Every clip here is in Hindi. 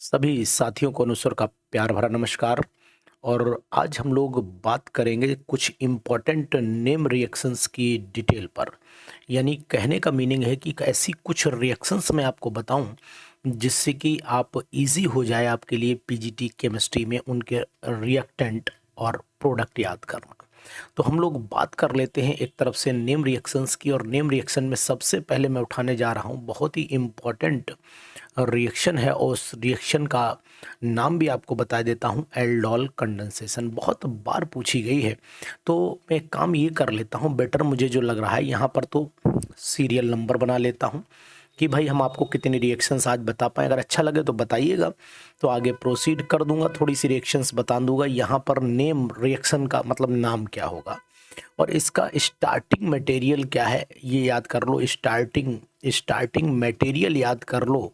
सभी साथियों को अनुस्वर का प्यार भरा नमस्कार। और आज हम लोग बात करेंगे कुछ इम्पोर्टेंट नेम रिएक्शंस की डिटेल पर। यानी कहने का मीनिंग है कि ऐसी कुछ रिएक्शंस मैं आपको बताऊं जिससे कि आप इजी हो जाए आपके लिए पीजीटी केमिस्ट्री में उनके रिएक्टेंट और प्रोडक्ट याद करना। तो हम लोग बात कर लेते हैं एक तरफ से नेम रिएक्शंस की। और नेम रिएक्शन में सबसे पहले मैं उठाने जा रहा हूं बहुत ही इम्पोर्टेंट रिएक्शन है, और उस रिएक्शन का नाम भी आपको बता देता हूँ, एल्डोल कंडेंसेशन। बहुत बार पूछी गई है, तो मैं एक काम ये कर लेता हूँ बेटर, मुझे जो लग रहा है यहाँ पर तो सीरियल नंबर बना लेता हूँ कि भाई हम आपको कितने रिएक्शंस आज बता पाएँ। अगर अच्छा लगे तो बताइएगा, तो आगे प्रोसीड कर दूंगा, थोड़ी सी रिएक्शंस बता दूंगा। यहाँ पर नेम रिएक्शन का मतलब नाम क्या होगा और इसका स्टार्टिंग मटेरियल क्या है ये याद कर लो। स्टार्टिंग मटेरियल याद कर लो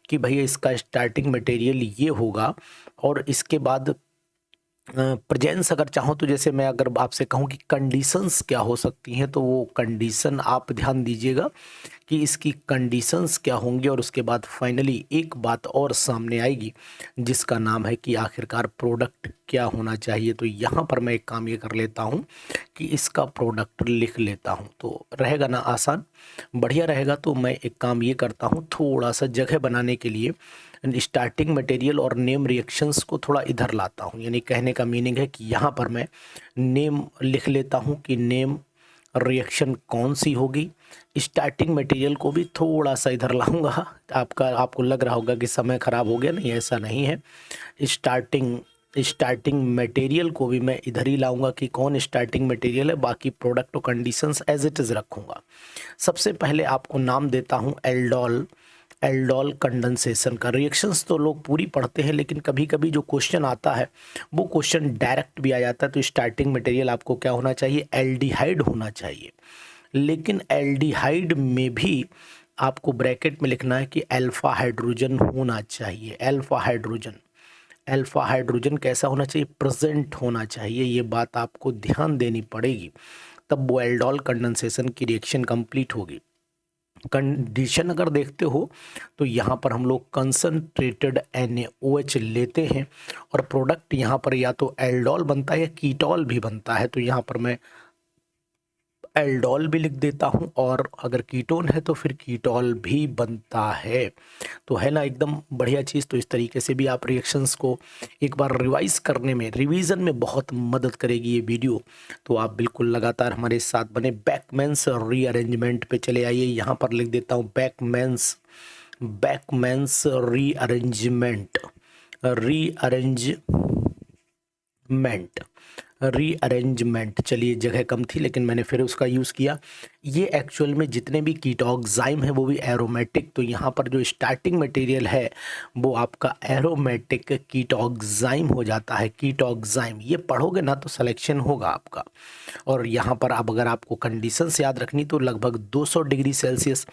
कि भैया इसका स्टार्टिंग मटेरियल ये होगा। और इसके बाद प्रेजेंस अगर चाहो तो, जैसे मैं अगर आपसे कहूँ कि कंडीशंस क्या हो सकती हैं, तो वो कंडीशन आप ध्यान दीजिएगा कि इसकी कंडीशंस क्या होंगी। और उसके बाद फाइनली एक बात और सामने आएगी जिसका नाम है कि आखिरकार प्रोडक्ट क्या होना चाहिए। तो यहाँ पर मैं एक काम ये कर लेता हूँ कि इसका प्रोडक्ट लिख लेता हूँ, तो रहेगा ना आसान, बढ़िया रहेगा। तो मैं एक काम ये करता हूँ, थोड़ा सा जगह बनाने के लिए स्टार्टिंग मटेरियल और नेम रिएक्शंस को थोड़ा इधर लाता हूँ। यानी कहने का मीनिंग है कि यहाँ पर मैं नेम लिख लेता हूँ कि नेम रिएक्शन कौन सी होगी। स्टार्टिंग मटेरियल को भी थोड़ा सा इधर लाऊंगा। आपको लग रहा होगा कि समय खराब हो गया, नहीं ऐसा नहीं है। स्टार्टिंग मटेरियल को भी मैं इधर ही लाऊंगा कि कौन स्टार्टिंग मटेरियल है, बाकी प्रोडक्ट और कंडीशंस एज इट इज़ रखूंगा। सबसे पहले आपको नाम देता हूं एल्डोल कंडेंसेशन का। रिएक्शंस तो लोग पूरी पढ़ते हैं, लेकिन कभी कभी जो क्वेश्चन आता है वो क्वेश्चन डायरेक्ट भी आ जाता है। तो स्टार्टिंग मटेरियल आपको क्या होना चाहिए, एल्डिहाइड होना चाहिए। लेकिन एल्डिहाइड में भी आपको ब्रैकेट में लिखना है कि अल्फा हाइड्रोजन होना चाहिए। अल्फा हाइड्रोजन कैसा होना चाहिए, प्रेजेंट होना चाहिए। ये बात आपको ध्यान देनी पड़ेगी, तब वो एल्डोल कंडेंसेशन की रिएक्शन कंप्लीट होगी। कंडीशन अगर देखते हो तो यहाँ पर हम लोग कंसंट्रेटेड NaOH लेते हैं और प्रोडक्ट यहाँ पर या तो एल्डोल बनता है या कीटोल भी बनता है। तो यहाँ पर मैं एल्डोल भी लिख देता हूँ, और अगर कीटोन है तो फिर कीटोल भी बनता है। तो है ना एकदम बढ़िया चीज़। तो इस तरीके से भी आप रिएक्शंस को एक बार रिवाइज करने में, रिवीजन में बहुत मदद करेगी ये वीडियो। तो आप बिल्कुल लगातार हमारे साथ बने। बैकमेंस रीअरेंजमेंट पे चले आइए। यहाँ पर लिख देता हूँ बैकमेंस रीअरेंजमेंट। चलिए जगह कम थी लेकिन मैंने फिर उसका यूज़ किया। ये एक्चुअल में जितने भी कीटोक्साइम है वो भी एरोमेटिक। तो यहाँ पर जो स्टार्टिंग मटेरियल है वो आपका एरोमेटिक कीटोक्साइम हो जाता है। कीटोक्साइम ये पढ़ोगे ना तो सिलेक्शन होगा आपका। और यहाँ पर अब अगर आपको कंडीशंस याद रखनी तो लगभग 200 डिग्री सेल्सियस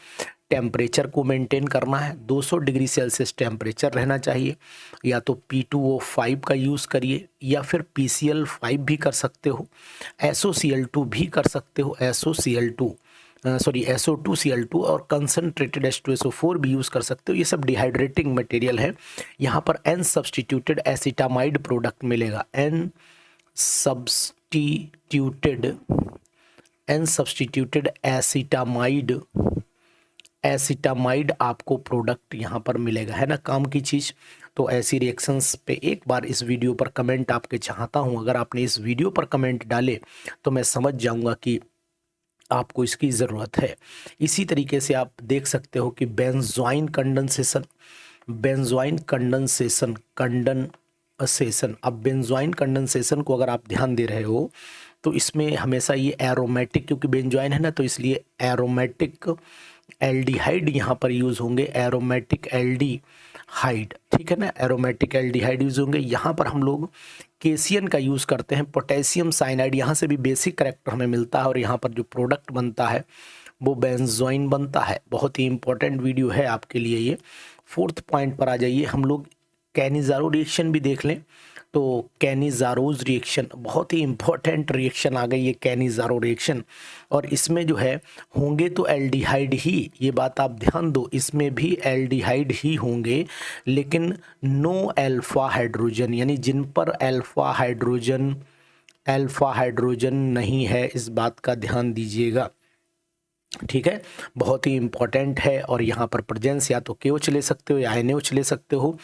टेम्परेचर को मेंटेन करना है। 200 डिग्री सेल्सियस टेम्परेचर रहना चाहिए। या तो P2O5 का यूज़ करिए या फिर PCl5 भी कर सकते हो, SOCl2 भी कर सकते हो, SO2Cl2 और कंसनट्रेटेड H2SO4 भी यूज़ कर सकते हो। ये सब डिहाइड्रेटिंग मटेरियल है। यहाँ पर N सब्सटीट्यूटेड एसिटामाइड प्रोडक्ट मिलेगा। एन सब्सटीट्यूटेड एसिटामाइड आपको प्रोडक्ट यहाँ पर मिलेगा, है ना काम की चीज़। तो ऐसी रिएक्शंस पे एक बार इस वीडियो पर कमेंट आपके चाहता हूँ। अगर आपने इस वीडियो पर कमेंट डाले तो मैं समझ जाऊँगा कि आपको इसकी ज़रूरत है। इसी तरीके से आप देख सकते हो कि बेंजोइन कंडेंसेशन। अब बेंजोइन कंडेंसेशन को अगर आप ध्यान दे रहे हो तो इसमें हमेशा ये एरोमेटिक, क्योंकि बेंजोइन है ना, तो इसलिए एरोमेटिक एल्डिहाइड यहाँ पर यूज़ होंगे। एरोमेटिक एल्डिहाइड, ठीक है ना, एरोमेटिक एल्डिहाइड यूज़ होंगे। यहाँ पर हम लोग केसियन का यूज़ करते हैं, पोटेशियम साइनाइड। यहाँ से भी बेसिक करेक्टर हमें मिलता है और यहाँ पर जो प्रोडक्ट बनता है वो बेंजोइन बनता है। बहुत ही इंपॉर्टेंट वीडियो है आपके लिए ये। फोर्थ पॉइंट पर आ जाइए, हम लोग कैनिज़ारो रिएक्शन भी देख लें तो कैनिज़ारोज़ रिएक्शन, बहुत ही इम्पोर्टेंट रिएक्शन आ गई ये कैनिज़ारो रिएक्शन। और इसमें जो है होंगे तो एल्डिहाइड ही, ये बात आप ध्यान दो, इसमें भी एल्डिहाइड ही होंगे, लेकिन नो अल्फ़ा हाइड्रोजन, यानी जिन पर अल्फ़ा हाइड्रोजन नहीं है, इस बात का ध्यान दीजिएगा। ठीक है, बहुत ही इम्पॉर्टेंट है। और यहाँ पर प्रेजेंस या तो KOH ले सकते हो या NaOH ले सकते हो।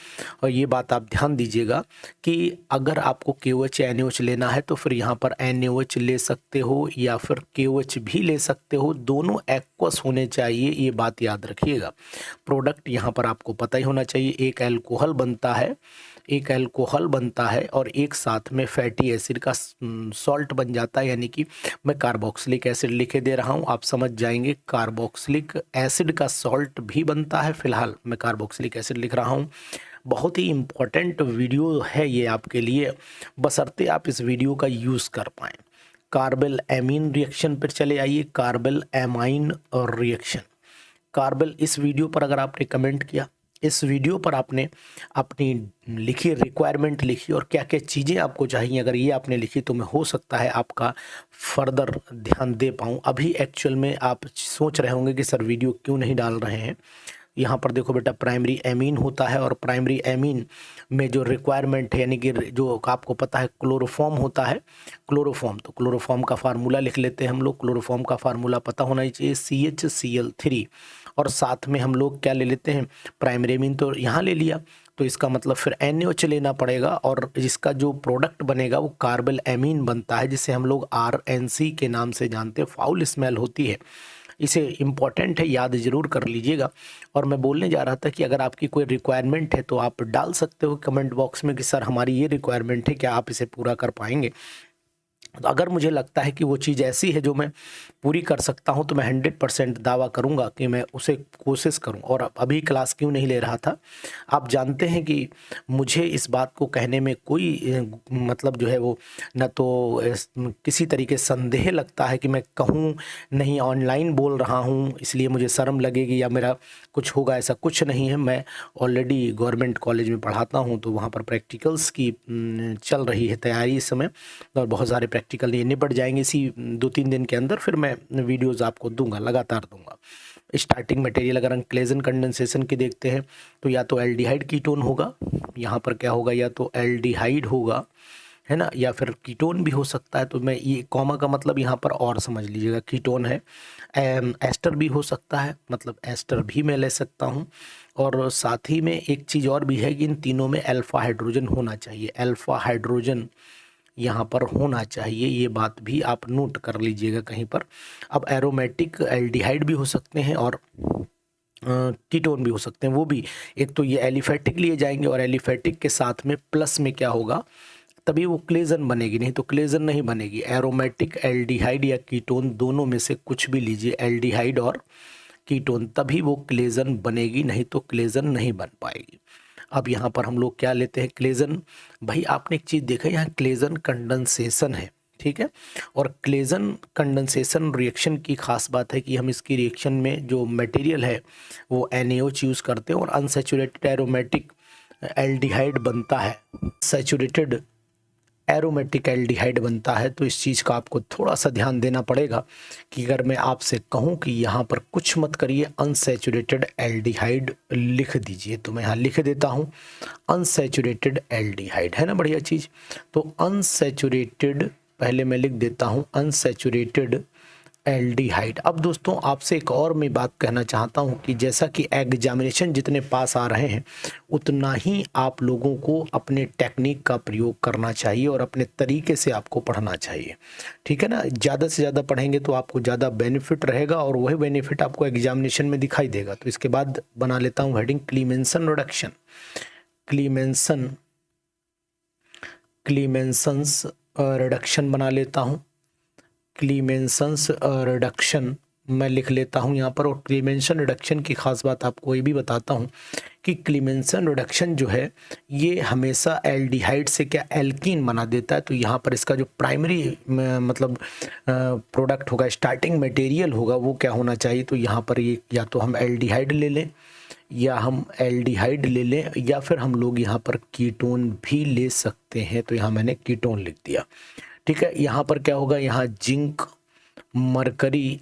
और ये बात आप ध्यान दीजिएगा कि अगर आपको KOH या NaOH लेना है तो फिर यहाँ पर NaOH ले सकते हो या फिर KOH भी ले सकते हो, दोनों एक्वस होने चाहिए, ये बात याद रखिएगा। प्रोडक्ट यहाँ पर आपको पता ही होना चाहिए, एक अल्कोहल बनता है और एक साथ में फैटी एसिड का सॉल्ट बन जाता है, यानी कि मैं कार्बोक्सिलिक एसिड लिखे दे रहा हूँ, आप समझ जाएंगे। कार्बोक्सिलिक एसिड का सॉल्ट भी बनता है, फिलहाल मैं कार्बोक्सिलिक एसिड लिख रहा हूँ। बहुत ही इम्पोर्टेंट वीडियो है ये आपके लिए, बशर्ते आप इस वीडियो का यूज़ कर पाएँ। कार्बल एमीन रिएक्शन पर चले आइए, कार्बल एमाइन रिएक्शन। कार्बल, इस वीडियो पर अगर आपने कमेंट किया, इस वीडियो पर आपने अपनी लिखी रिक्वायरमेंट लिखी और क्या क्या चीज़ें आपको चाहिए, अगर ये आपने लिखी तो मैं हो सकता है आपका फर्दर ध्यान दे पाऊँ। अभी एक्चुअल में आप सोच रहे होंगे कि सर वीडियो क्यों नहीं डाल रहे हैं। यहाँ पर देखो बेटा, प्राइमरी एमीन होता है और प्राइमरी एमीन में जो रिक्वायरमेंट है, यानी कि जो आपको पता है क्लोरोफॉर्म होता है, क्लोरोफॉर्म, तो क्लोरोफॉर्म का फार्मूला लिख लेते हैं हम लोग। क्लोरोफॉर्म का फार्मूला पता होना ही चाहिए, CHCl3। और साथ में हम लोग क्या ले लेते हैं, प्राइमरी एमीन तो यहाँ ले लिया, तो इसका मतलब फिर NaOH लेना पड़ेगा और इसका जो प्रोडक्ट बनेगा वो कार्बल एमीन बनता है, जिसे हम लोग RNC के नाम से जानते हैं। फाउल स्मेल होती है, इसे इम्पॉर्टेंट है, याद ज़रूर कर लीजिएगा। और मैं बोलने जा रहा था कि अगर आपकी कोई रिक्वायरमेंट है तो आप डाल सकते हो कमेंट बॉक्स में कि सर हमारी ये रिक्वायरमेंट है, क्या आप इसे पूरा कर पाएंगे। तो अगर मुझे लगता है कि वो चीज़ ऐसी है जो मैं पूरी कर सकता हूं तो मैं 100% दावा करूंगा कि मैं उसे कोशिश करूं। और अभी क्लास क्यों नहीं ले रहा था, आप जानते हैं कि मुझे इस बात को कहने में कोई मतलब जो है वो न तो किसी तरीके संदेह लगता है कि मैं कहूं नहीं, ऑनलाइन बोल रहा हूं इसलिए मुझे शर्म लगेगी या मेरा कुछ होगा, ऐसा कुछ नहीं है। मैं ऑलरेडी गवर्नमेंट कॉलेज में पढ़ाता हूं, तो वहाँ पर प्रैक्टिकल्स की चल रही है तैयारी इस समय, और बहुत सारे प्रैक्टिकल ये निपट जाएंगे इसी 2-3 दिन के अंदर। फिर मैं वीडियोस आपको दूंगा, लगातार दूंगा। स्टार्टिंग मटेरियल अगर हम क्लेजन कंडेंसेशन की देखते हैं तो या तो एल्डिहाइड कीटोन होगा, यहाँ पर क्या होगा, या तो एल्डिहाइड होगा, है ना, या फिर कीटोन भी हो सकता है। तो मैं ये कॉमा का मतलब यहाँ पर और समझ लीजिएगा, कीटोन है। एस्टर भी हो सकता है, मतलब एस्टर भी मैं ले सकता हूँ। और साथ ही में एक चीज़ और भी है कि इन तीनों में अल्फ़ा हाइड्रोजन होना चाहिए, अल्फ़ा हाइड्रोजन यहाँ पर होना चाहिए, ये बात भी आप नोट कर लीजिएगा कहीं पर। अब एरोमेटिक एल्डिहाइड भी हो सकते हैं और कीटोन भी हो सकते हैं, वो भी एक तो ये एलिफेटिक लिए जाएंगे और एलिफेटिक के साथ में प्लस में क्या होगा, तभी वो क्लेजन बनेगी, नहीं तो क्लेजन नहीं बनेगी। एरोमेटिक एल्डिहाइड या कीटोन दोनों में से कुछ भी लीजिए, एल्डिहाइड और कीटोन, तभी वो क्लेजन बनेगी, नहीं तो क्लेजन नहीं बन पाएगी। अब यहाँ पर हम लोग क्या लेते हैं, क्लेजन। भाई आपने एक चीज़ देखा, यहाँ क्लेजन कंडेंसेशन है, ठीक है। और क्लेजन कंडेंसेशन रिएक्शन की खास बात है कि हम इसकी रिएक्शन में जो मटेरियल है वो NaOH यूज़ करते हैं और अनसैचुरेटेड एरोमेटिक एल्डिहाइड बनता है, सैचुरेटेड एरोमेटिक एल्डिहाइड बनता है। तो इस चीज़ का आपको थोड़ा सा ध्यान देना पड़ेगा कि अगर मैं आपसे कहूं कि यहाँ पर कुछ मत करिए, अनसैचुरेटेड एल्डिहाइड लिख दीजिए, तो मैं यहाँ लिख देता हूँ अनसैचुरेटेड एल्डिहाइड, है ना, बढ़िया चीज़। तो अनसैचुरेटेड पहले मैं लिख देता हूँ अनसैचुरेटेड एल्डिहाइड। अब दोस्तों आपसे एक और मैं बात कहना चाहता हूं कि जैसा कि एग्जामिनेशन जितने पास आ रहे हैं उतना ही आप लोगों को अपने टेक्निक का प्रयोग करना चाहिए और अपने तरीके से आपको पढ़ना चाहिए, ठीक है ना। ज़्यादा से ज़्यादा पढ़ेंगे तो आपको ज़्यादा बेनिफिट रहेगा और वही बेनिफिट आपको एग्जामिनेशन में दिखाई देगा। तो इसके बाद बना लेता हूँ हेडिंग क्लीमेंसन रिडक्शन, क्लीमेंसन्स रिडक्शन बना लेता हूँ, क्लीमेंसन्स रिडक्शन मैं लिख लेता हूँ यहाँ पर। और क्लीमेंसन रिडक्शन की खास बात आपको ये भी बताता हूँ कि क्लीमेंसन रिडक्शन जो है ये हमेशा एल्डिहाइड से क्या एल्कीन बना देता है। तो यहाँ पर इसका जो प्राइमरी मतलब प्रोडक्ट होगा, स्टार्टिंग मटेरियल होगा, वो क्या होना चाहिए, तो यहाँ पर ये या तो हम एल्डिहाइड ले लें या हम एल्डिहाइड ले लें, या फिर हम लोग यहाँ पर कीटोन भी ले सकते हैं। तो यहाँ मैंने कीटोन लिख दिया। ठीक है, यहाँ पर क्या होगा, यहाँ जिंक मरकरी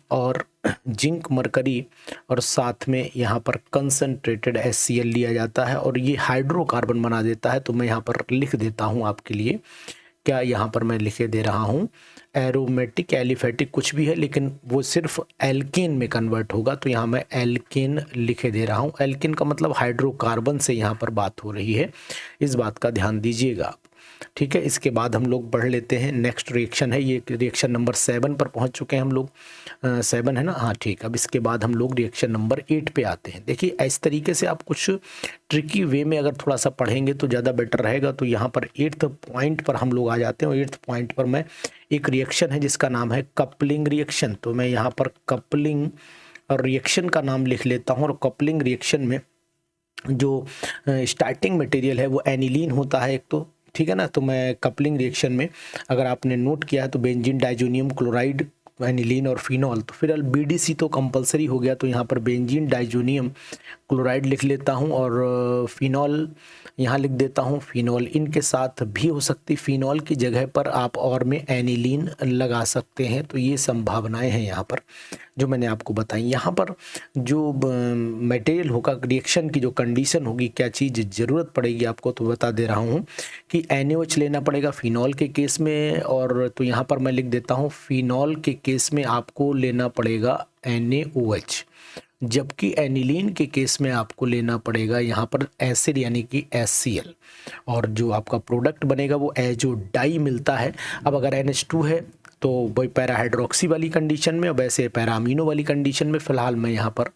और साथ में यहाँ पर कंसंट्रेटेड HCl लिया जाता है और ये हाइड्रोकार्बन बना देता है। तो मैं यहाँ पर लिख देता हूँ आपके लिए, क्या यहाँ पर मैं लिखे दे रहा हूँ, एरोमेटिक एलिफेटिक कुछ भी है, लेकिन वो सिर्फ एल्केन में कन्वर्ट होगा। तो यहाँ मैं एल्केन लिखे दे रहा हूँ। एल्केन का मतलब हाइड्रोकार्बन से यहाँ पर बात हो रही है, इस बात का ध्यान दीजिएगा आप। ठीक है, इसके बाद हम लोग बढ़ लेते हैं। नेक्स्ट रिएक्शन है, ये रिएक्शन नंबर 7 पर पहुंच चुके हैं हम लोग। 7 है ना, हाँ ठीक। अब इसके बाद हम लोग रिएक्शन नंबर 8 पे आते हैं। देखिए इस तरीके से आप कुछ ट्रिकी वे में अगर थोड़ा सा पढ़ेंगे तो ज़्यादा बेटर रहेगा। तो यहाँ पर 8th पॉइंट पर हम लोग आ जाते हैं और 8th पॉइंट पर मैं एक रिएक्शन है जिसका नाम है कपलिंग रिएक्शन। तो मैं यहाँ पर कपलिंग रिएक्शन का नाम लिख लेता हूँ। और कपलिंग रिएक्शन में जो स्टार्टिंग मटेरियल है वो एनिलीन होता है एक तो, ठीक है ना। तो मैं कपलिंग रिएक्शन में अगर आपने नोट किया है तो बेंजीन डाइजोनियम क्लोराइड, एनिलीन और फिनॉल, तो फिर BDC तो कंपलसरी हो गया। तो यहाँ पर बेंजीन डाइजोनियम क्लोराइड लिख लेता हूँ और फिनॉल यहाँ लिख देता हूँ। फिनॉल इनके साथ भी हो सकती, फिनॉल की जगह पर आप और में एनिलीन लगा सकते हैं। तो ये संभावनाएं हैं यहाँ पर जो मैंने आपको बताई। यहाँ पर जो मटेरियल होगा, रिएक्शन की जो कंडीशन होगी, क्या चीज़ ज़रूरत पड़ेगी आपको, तो बता दे रहा हूँ कि NaOH लेना पड़ेगा फिनॉल के केस में। और तो यहाँ पर मैं लिख देता हूँ फिनॉल के केस में आपको लेना पड़ेगा NaOH, जबकि एनिलीन के केस में आपको लेना पड़ेगा यहाँ पर एसिड यानी कि HCl। और जो आपका प्रोडक्ट बनेगा वो एजो डाई मिलता है। अब अगर NH2 है तो वही पैरा हाइड्रोक्सी वाली कंडीशन में, और वैसे पैरा अमीनो वाली कंडीशन में। फिलहाल मैं यहाँ पर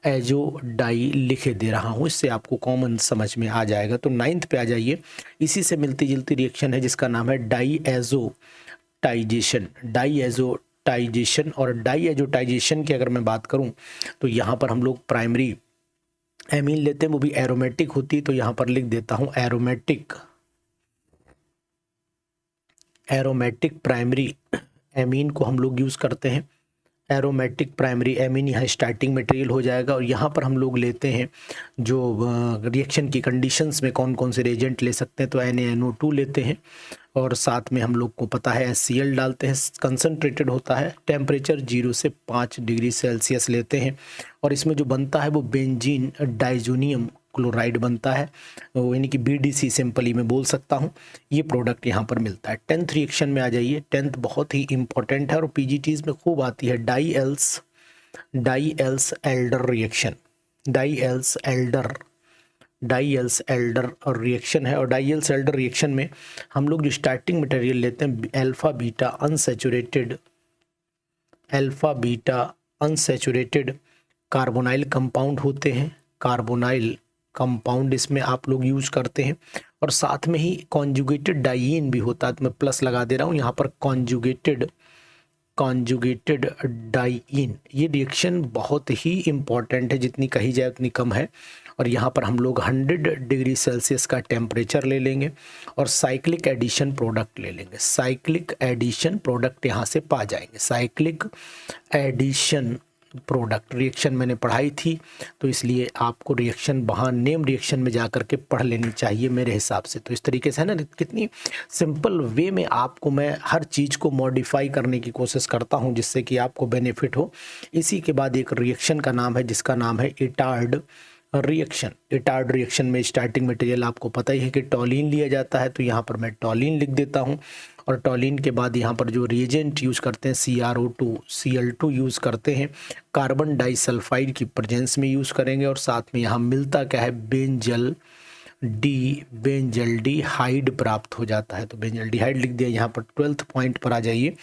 एजो डाई लिखे दे रहा हूँ, इससे आपको कॉमन समझ में आ जाएगा। तो 9th पे आ जाइए। इसी से मिलती जुलती रिएक्शन है जिसका नाम है डाईएजोटाइजेशन। डाईएजोटाइजेशन और डाईएजोटाइजेशन की अगर मैं बात करूं तो यहाँ पर हम लोग प्राइमरी एमीन लेते हैं, वो भी एरोमेटिक होती है। तो यहाँ पर लिख देता हूँ एरोमेटिक प्राइमरी एमीन को हम लोग यूज़ करते हैं। एरोमेटिक प्राइमरी एमीन यहाँ स्टार्टिंग मटेरियल हो जाएगा। और यहाँ पर हम लोग लेते हैं जो रिएक्शन की कंडीशंस में कौन कौन से रिएजेंट ले सकते हैं, तो NaNO2 लेते हैं और साथ में हम लोग को पता है HCl डालते हैं। कंसनट्रेटेड होता है, टेम्परेचर 0 से 5 डिग्री सेल्सियस लेते हैं और इसमें जो बनता है वो बेंजीन डाइजोनियम क्लोराइड बनता है, यानी कि BDC सिंपली मैं बोल सकता हूँ। ये प्रोडक्ट यहाँ पर मिलता है। 10th रिएक्शन में आ जाइए। 10th बहुत ही इंपॉर्टेंट है और PGTs में खूब आती है, die-else Elder reaction. Die-else Elder और रिएक्शन है। और डाई-एल्स एल्डर रिएक्शन में हम लोग जो स्टार्टिंग मटेरियल लेते हैं alpha beta unsaturated carbonyl compound होते हैं। कार्बोनाइल कंपाउंड इसमें आप लोग यूज करते हैं और साथ में ही कॉन्जुगेटेड डाइईन भी होता है। तो मैं प्लस लगा दे रहा हूँ यहाँ पर, कॉन्जुगेटेड डाइईन। ये रिएक्शन बहुत ही इम्पॉर्टेंट है, जितनी कही जाए उतनी कम है। और यहाँ पर हम लोग 100 डिग्री सेल्सियस का टेम्परेचर ले लेंगे और साइक्लिक एडिशन प्रोडक्ट ले लेंगे। साइक्लिक एडिशन प्रोडक्ट यहाँ से पा जाएंगे। साइक्लिक एडिशन प्रोडक्ट रिएक्शन मैंने पढ़ाई थी, तो इसलिए आपको रिएक्शन वहाँ नेम रिएक्शन में जा कर के पढ़ लेनी चाहिए मेरे हिसाब से। तो इस तरीके से है ना, कितनी सिंपल वे में आपको मैं हर चीज़ को मॉडिफाई करने की कोशिश करता हूँ जिससे कि आपको बेनिफिट हो। इसी के बाद एक रिएक्शन का नाम है जिसका नाम है इटार्ड रिएक्शन। इटार्ड रिएक्शन में स्टार्टिंग मटेरियल आपको पता ही है कि टॉलिन लिया जाता है। तो यहाँ पर मैं टॉलिन लिख देता हूँ और टॉलिन के बाद यहाँ पर जो रिएजेंट यूज़ करते हैं CrO2 Cl2 यूज़ करते हैं। कार्बन डाइसल्फाइड की प्रेजेंस में यूज़ करेंगे और साथ में यहाँ मिलता क्या है, बेंजल्डिहाइड प्राप्त हो जाता है। तो बेंजल्डिहाइड लिख दिया। यहाँ पर 12th पॉइंट पर आ जाइए।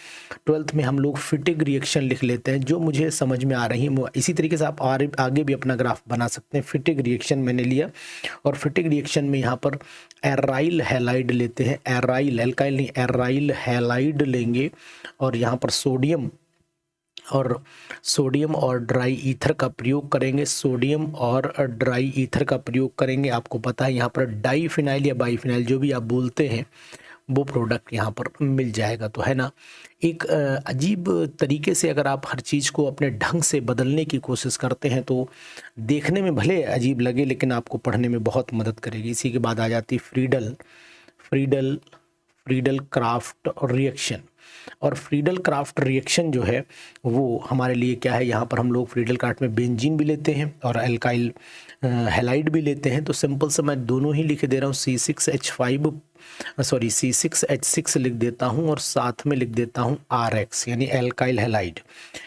12th में हम लोग फिटिग रिएक्शन लिख लेते हैं, जो मुझे समझ में आ रही है। इसी तरीके से आप आगे भी अपना ग्राफ बना सकते हैं। फिटिग रिएक्शन मैंने लिया और फिटिग रिएक्शन में यहाँ पर एराइल हैलाइड लेते हैं। एराइल एल्काइल नहीं, एराइल हैलाइड लेंगे और यहाँ पर सोडियम और ड्राई ईथर का प्रयोग करेंगे। सोडियम और ड्राई ईथर का प्रयोग करेंगे। आपको पता है यहाँ पर डाईफिनाइल या बाईफिनाइल जो भी आप बोलते हैं वो प्रोडक्ट यहाँ पर मिल जाएगा। तो है ना, एक अजीब तरीके से अगर आप हर चीज़ को अपने ढंग से बदलने की कोशिश करते हैं तो देखने में भले अजीब लगे लेकिन आपको पढ़ने में बहुत मदद करेगी। इसी के बाद आ जाती Friedel Friedel Friedel craft reaction. और फ्रीडल क्राफ्ट रिएक्शन जो है वो हमारे लिए क्या है, यहाँ पर हम लोग फ्रीडल क्राफ्ट में बेंजीन भी लेते हैं और अल्काइल हैलाइड भी लेते हैं। तो सिंपल से मैं दोनों ही लिख दे रहा हूँ, C6H6 लिख देता हूँ और साथ में लिख देता हूँ RX यानी अल्काइल हैलाइड।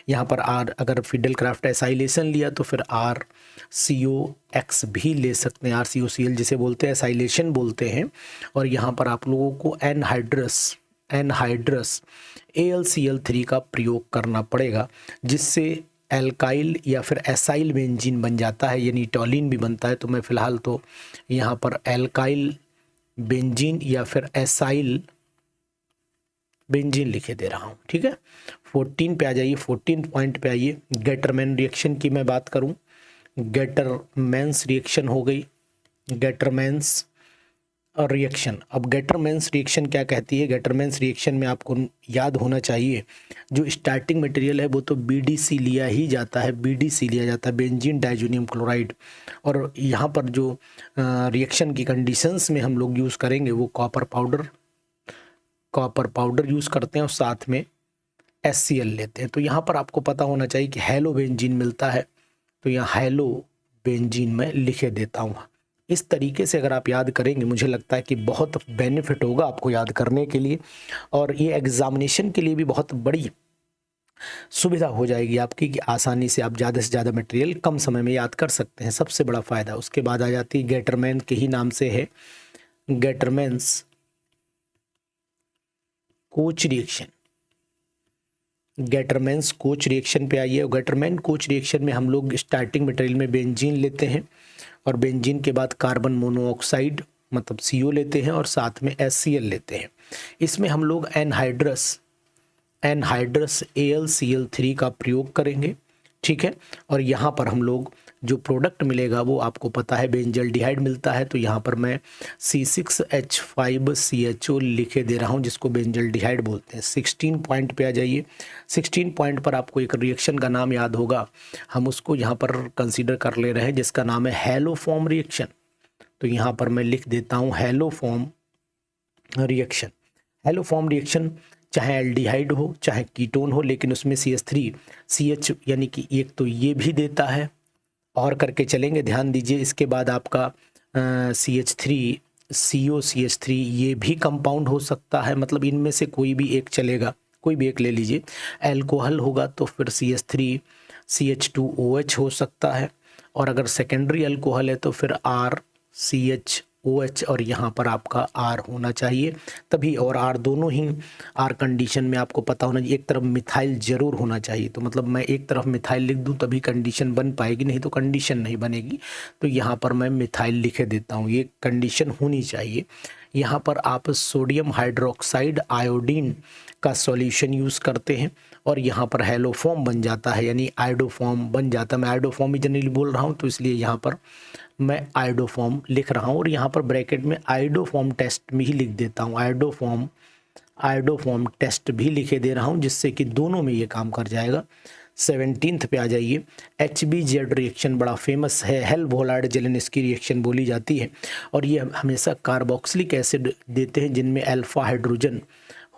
यहाँ पर R अगर फ्रीडल क्राफ्ट एसाइलेशन लिया तो फिर RCOX भी ले सकते हैं, RCOCl जिसे बोलते हैं एसाइलेशन बोलते हैं। और यहाँ पर आप लोगों को एनहाइड्रस AlCl3 का प्रयोग करना पड़ेगा, जिससे एल्काइल या फिर एसाइल बेंजीन बन जाता है, यानी टॉलिन भी बनता है। तो मैं फ़िलहाल तो यहाँ पर एल्काइल बेंजीन या फिर एसाइल बेंजीन लिखे दे रहा हूँ। ठीक है, 14 पे आ जाइए, 14 पॉइंट पे आइए। गेटरमैन रिएक्शन की मैं बात करूँ, गेटरमैन्स रिएक्शन हो गई, गेटरमैन्स रिएक्शन। अब गेटरमैन्स रिएक्शन क्या कहती है? गेटरमैन्स रिएक्शन में आपको याद होना चाहिए जो स्टार्टिंग मटेरियल है वो तो BDC लिया ही जाता है, BDC लिया जाता है, बेंजीन डाइजोनियम क्लोराइड। और यहाँ पर जो रिएक्शन की कंडीशंस में हम लोग यूज़ करेंगे वो कॉपर पाउडर यूज़ करते हैं और साथ में HCl लेते हैं। तो यहाँ पर आपको पता होना चाहिए कि हेलो बेंजीन मिलता है, तो यहाँ हेलो बेंजीन मैं लिखे देता हूँ। इस तरीके से अगर आप याद करेंगे मुझे लगता है कि बहुत बेनिफिट होगा आपको याद करने के लिए, और ये एग्जामिनेशन के लिए भी बहुत बड़ी सुविधा हो जाएगी आपकी कि आसानी से आप ज़्यादा से ज़्यादा मटेरियल कम समय में याद कर सकते हैं, सबसे बड़ा फ़ायदा। उसके बाद आ जाती है गेटरमैन के ही नाम से है, गेटरमैन्स कोच रिएक्शन। गेटरमैन्स कोच रिएक्शन पे आइए। गेटरमैन कोच रिएक्शन में हम लोग स्टार्टिंग मटेरियल में बेंजीन लेते हैं और बेंजीन के बाद कार्बन मोनोऑक्साइड मतलब CO लेते हैं और साथ में HCl लेते हैं। इसमें हम लोग एनहाइड्रस AlCl3 का प्रयोग करेंगे। ठीक है, और यहाँ पर हम लोग जो प्रोडक्ट मिलेगा वो आपको पता है बेंजल्डिहाइड मिलता है। तो यहाँ पर मैं C6H5CHO लिखे दे रहा हूँ जिसको बेंजल्डिहाइड बोलते हैं। 16 पॉइंट पे आ जाइए। 16 पॉइंट पर आपको एक रिएक्शन का नाम याद होगा, हम उसको यहाँ पर कंसीडर कर ले रहे हैं जिसका नाम है हैलोफॉर्म रिएक्शन। तो यहाँ पर मैं लिख देता हूँ हैलोफॉर्म रिएक्शन। हैलोफॉर्म रिएक्शन चाहे एल्डिहाइड हो चाहे कीटोन हो, लेकिन उसमें CH यानी कि एक तो ये भी देता है, और करके चलेंगे, ध्यान दीजिए। इसके बाद आपका CH3 ये भी कंपाउंड हो सकता है, मतलब इनमें से कोई भी एक चलेगा, कोई भी एक ले लीजिए। अल्कोहल होगा तो फिर CH3CH2OH हो सकता है, और अगर सेकेंडरी अल्कोहल है तो फिर RCHOH, और यहाँ पर आपका R होना चाहिए तभी, और R दोनों ही R कंडीशन में आपको पता होना चाहिए। एक तरफ मिथाइल जरूर होना चाहिए, तो मतलब मैं एक तरफ मिथाइल लिख दूँ तभी कंडीशन बन पाएगी, नहीं तो कंडीशन नहीं बनेगी। तो यहाँ पर मैं मिथाइल लिखे देता हूँ, ये कंडीशन होनी चाहिए। यहाँ पर आप सोडियम हाइड्रोक्साइड आयोडीन का सॉल्यूशन यूज़ करते हैं और यहाँ पर हैलोफॉर्म बन जाता है, यानी आयोडोफॉर्म बन जाता है। मैं आयोडोफॉर्म ही जनरली बोल रहा हूँ तो इसलिए यहाँ पर मैं आयोडोफॉर्म लिख रहा हूँ, और यहाँ पर ब्रैकेट में आयोडोफॉर्म टेस्ट में ही लिख देता हूँ, आयोडोफॉर्म टेस्ट भी लिखे दे रहा हूँ, जिससे कि दोनों में ये काम कर जाएगा। 17 पे आ जाइए। HBZ रिएक्शन बड़ा फेमस है, हेल्वहोलाइड जेलेंस्की रिएक्शन बोली जाती है, और ये हमेशा कार्बोक्सिलिक एसिड देते हैं जिनमें अल्फा हाइड्रोजन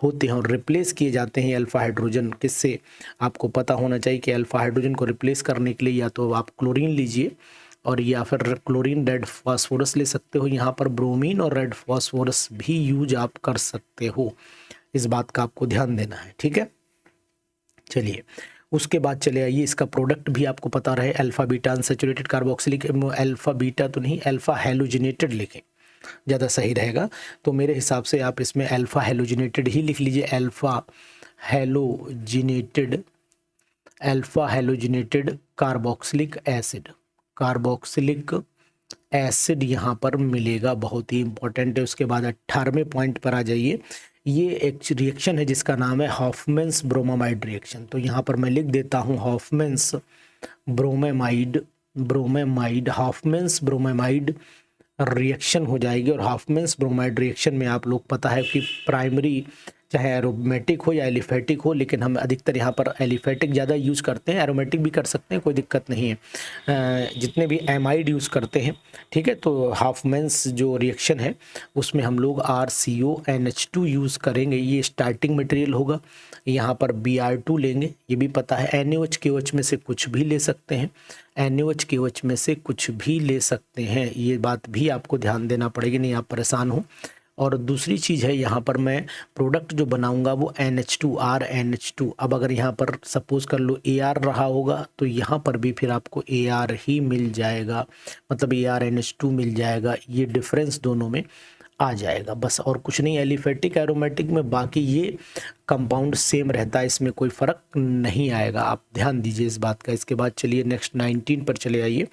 होते हैं और रिप्लेस किए जाते हैं अल्फा हाइड्रोजन। किससे? आपको पता होना चाहिए कि अल्फा हाइड्रोजन को रिप्लेस करने के लिए या तो आप क्लोरीन लीजिए और या फिर क्लोरीन रेड फास्फोरस ले सकते हो। यहाँ पर ब्रोमीन और रेड फास्फोरस भी यूज आप कर सकते हो, इस बात का आपको ध्यान देना है। ठीक है, चलिए उसके बाद चले आइए, इसका प्रोडक्ट भी आपको पता रहे। Alpha beta unsaturated carboxylic, alpha beta तो नहीं, अल्फा हैलोजिनेटेड लिखें, ज़्यादा सही रहेगा। तो मेरे हिसाब से आप इसमें अल्फा हैलोजिनेटेड ही लिख लीजिए, अल्फा हैलोजिनेटेड कार्बोक्सिलिक एसिड यहाँ पर मिलेगा, बहुत ही इंपॉर्टेंट है। उसके बाद 18वें पॉइंट पर आ जाइए। ये एक रिएक्शन है जिसका नाम है हॉफमैन्स ब्रोमामाइड रिएक्शन। तो यहाँ पर मैं लिख देता हूँ हॉफमैन्स ब्रोमामाइड रिएक्शन हो जाएगी। और हाफमैन्स ब्रोमाइड रिएक्शन में आप लोग पता है कि प्राइमरी चाहे एरोमेटिक हो या एलिफेटिक हो, लेकिन हम अधिकतर यहाँ पर एलिफेटिक ज़्यादा यूज़ करते हैं, एरोमेटिक भी कर सकते हैं, कोई दिक्कत नहीं है। जितने भी एमाइड यूज़ करते हैं, ठीक है। तो हाफमैन्स जो रिएक्शन है उसमें हम लोग RCONH2 यूज़ करेंगे, ये स्टार्टिंग मटेरियल होगा। यहाँ पर Br2 लेंगे, ये भी पता है। NaOH KOH में से कुछ भी ले सकते हैं, NaOH KOH में से कुछ भी ले सकते हैं, ये बात भी आपको ध्यान देना पड़ेगी, नहीं आप परेशान हो। और दूसरी चीज़ है, यहाँ पर मैं प्रोडक्ट जो बनाऊंगा वो NH2 RNH2। अब अगर यहाँ पर सपोज कर लो Ar रहा होगा तो यहाँ पर भी फिर आपको Ar ही मिल जाएगा, मतलब ArNH2 मिल जाएगा। ये डिफरेंस दोनों में आ जाएगा, बस और कुछ नहीं। एलिफेटिक एरोमेटिक में बाकी ये कंपाउंड सेम रहता है, इसमें कोई फ़र्क नहीं आएगा, आप ध्यान दीजिए इस बात का। इसके बाद चलिए नेक्स्ट 19 पर चले आइए।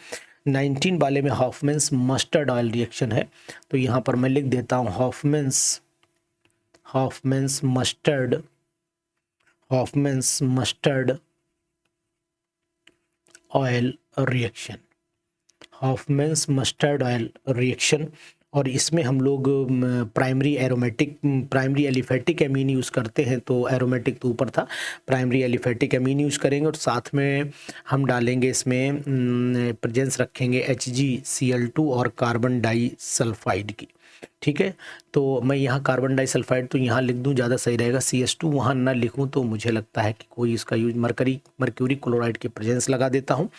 19 वाले में हॉफमैन्स मस्टर्ड ऑयल रिएक्शन है, तो यहाँ पर मैं लिख देता हूँ Hoffmann's mustard oil reaction, Hoffmann's mustard oil reaction. और इसमें हम लोग प्राइमरी एलिफेटिक एमीन यूज़ करते हैं, तो एरोमेटिक तो ऊपर था, प्राइमरी एलिफेटिक एमीन यूज़ करेंगे। और साथ में हम डालेंगे इसमें प्रेजेंस रखेंगे HgCl2 और कार्बन डाइसल्फाइड की, ठीक है। तो मैं यहाँ कार्बन डाइसल्फाइड तो यहाँ लिख दूँ, ज़्यादा सही रहेगा। CH2 वहाँ ना लिखूँ तो मुझे लगता है कि कोई इसका यूज मर्क्यूरी क्लोराइड की प्रेजेंस लगा देता हूँ।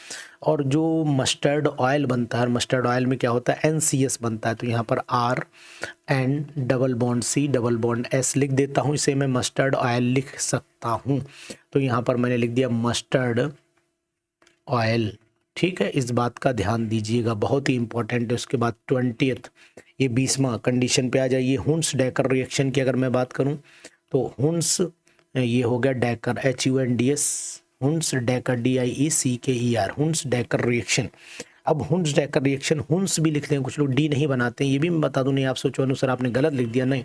और जो मस्टर्ड ऑयल बनता है, मस्टर्ड ऑयल में क्या होता है, NCS बनता है, तो यहाँ पर RN double bond C double bond S लिख देता हूँ, इसे मैं मस्टर्ड ऑयल लिख सकता हूँ। तो यहाँ पर मैंने लिख दिया मस्टर्ड ऑयल, ठीक है। इस बात का ध्यान दीजिएगा, बहुत ही इंपॉर्टेंट है। उसके बाद 20th, ये 20वां कंडीशन पे आ जाइए। हुन्स डेकर रिएक्शन की अगर मैं बात करूं तो हुन्स, ये हो गया decker HUNDS, Hund's decker DIECKER, Hund's decker reaction. अब हुन्स डेकर रिएक्शन, हुन्स भी लिखते हैं कुछ लोग, डी नहीं बनाते हैं, ये भी मैं बता दूं, नहीं आप सोचो अनुसार आपने गलत लिख दिया, नहीं,